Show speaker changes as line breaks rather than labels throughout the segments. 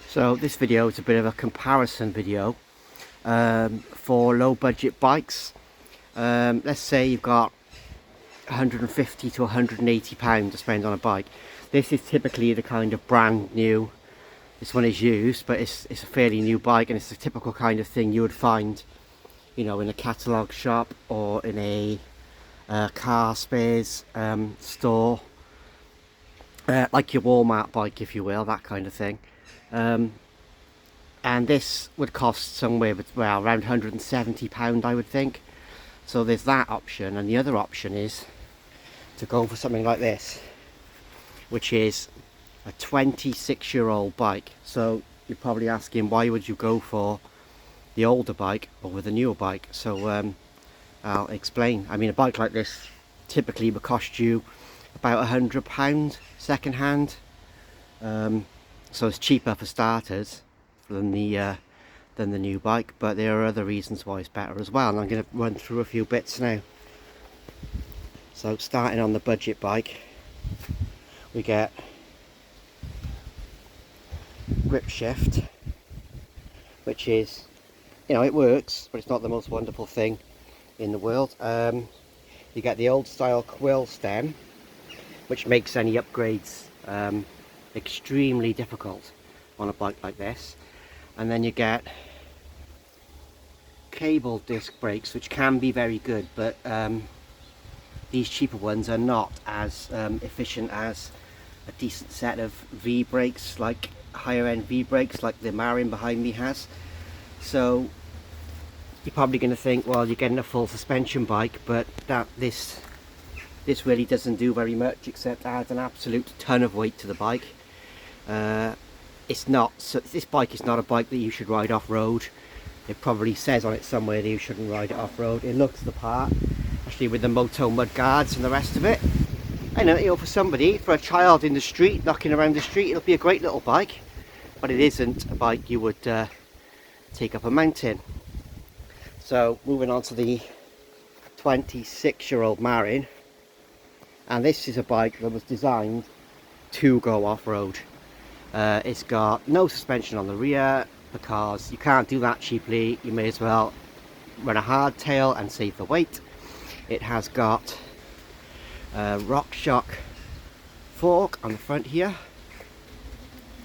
So this video is a bit of a comparison video for low budget bikes. Let's say you've got 150 to 180 pounds to spend on a bike. This is typically the kind of brand new, this one is used, but it's a fairly new bike, and it's a typical kind of thing you would find, you know, in a catalogue shop or in a car spares store, like your Walmart bike, if you will, that kind of thing. And this would cost somewhere around £170, I would think. So there's that option, and the other option is to go for something like this, which is a 26-year-old bike. So you're probably asking, why would you go for the older bike over the newer bike? So I'll explain. I mean, a bike like this typically would cost you about £100 second hand. So it's cheaper for starters than the new bike, but there are other reasons why it's better as well, and I'm going to run through a few bits now. So starting on the budget bike, we get grip shift, which is, you know, it works, but it's not the most wonderful thing in the world. You get the old style quill stem, which makes any upgrades extremely difficult on a bike like this. And then you get cable disc brakes, which can be very good, but these cheaper ones are not as efficient as a decent set of V brakes, like higher end V brakes like the Marin behind me has. So you're probably going to think, well, you're getting a full suspension bike, but this really doesn't do very much except add an absolute ton of weight to the bike. This bike is not a bike that you should ride off-road. It probably says on it somewhere that you shouldn't ride it off-road. It looks the part, especially with the moto mud guards and the rest of it. I know, you know, for a child in the street, knocking around the street, it'll be a great little bike, but it isn't a bike you would take up a mountain. So moving on to the 26-year-old Marin, and this is a bike that was designed to go off-road. It's got no suspension on the rear because you can't do that cheaply. You may as well run a hardtail and save the weight. It has got a RockShox fork on the front here,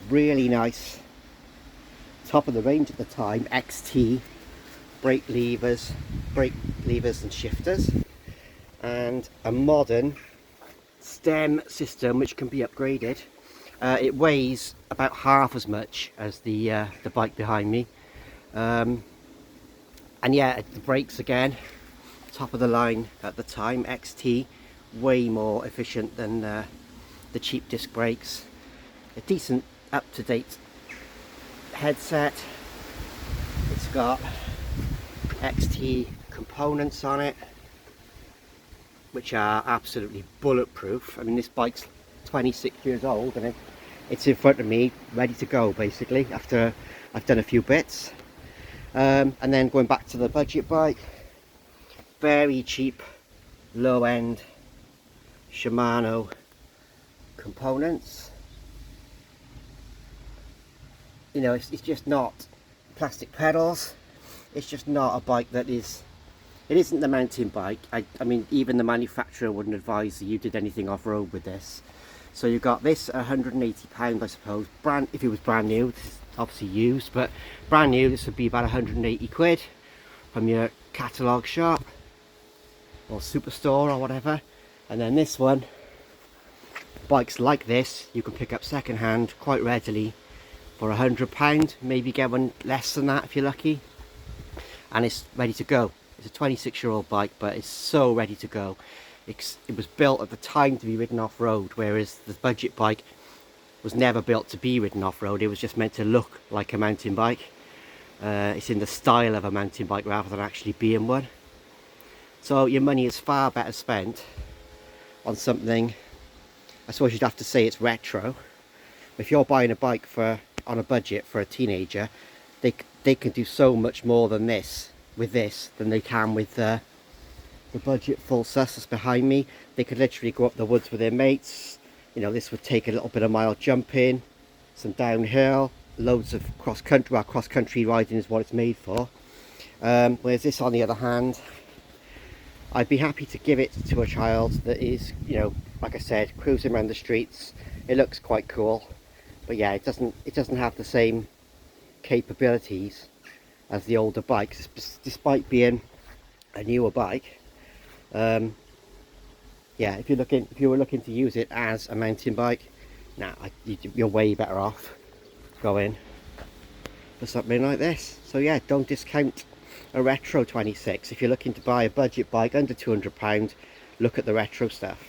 really nice, top of the range at the time, XT brake levers and shifters, and a modern stem system which can be upgraded. It weighs about half as much as the bike behind me, and yeah, the brakes again, top of the line at the time, XT, way more efficient than the cheap disc brakes. A decent up-to-date headset. It's got XT components on it, which are absolutely bulletproof. I mean, this bike's 26 years old and it's in front of me, ready to go basically, after I've done a few bits. And then going back to the budget bike, very cheap, low-end Shimano components. You know, it's just not plastic pedals. It's just not a bike that is, it isn't the mountain bike. I mean, even the manufacturer wouldn't advise that you did anything off-road with this. So you've got this £180, I suppose. If it was brand new, this is obviously used, but brand new, this would be about 180 quid from your catalogue shop or superstore or whatever. And then this one, bikes like this, you can pick up second hand quite readily for £100, maybe get one less than that if you're lucky. And it's ready to go. It's a 26-year-old bike, but it's so ready to go. It was built at the time to be ridden off-road, whereas the budget bike was never built to be ridden off-road. It was just meant to look like a mountain bike. It's in the style of a mountain bike rather than actually being one. So your money is far better spent on something, I suppose you'd have to say it's retro. If you're buying a bike on a budget for a teenager, they can do so much more than this with this than they can with the budget full sus that's behind me. They could literally go up the woods with their mates. You know, this would take a little bit of mild jumping, some downhill, loads of cross country riding is what it's made for. Whereas this, on the other hand, I'd be happy to give it to a child that is, you know, like I said, cruising around the streets. It looks quite cool, but yeah, it doesn't have the same capabilities as the older bikes, despite being a newer bike. Yeah, if you were looking to use it as a mountain bike, nah, you're way better off going for something like this. So yeah, don't discount a Retro 26. If you're looking to buy a budget bike under £200, look at the Retro stuff.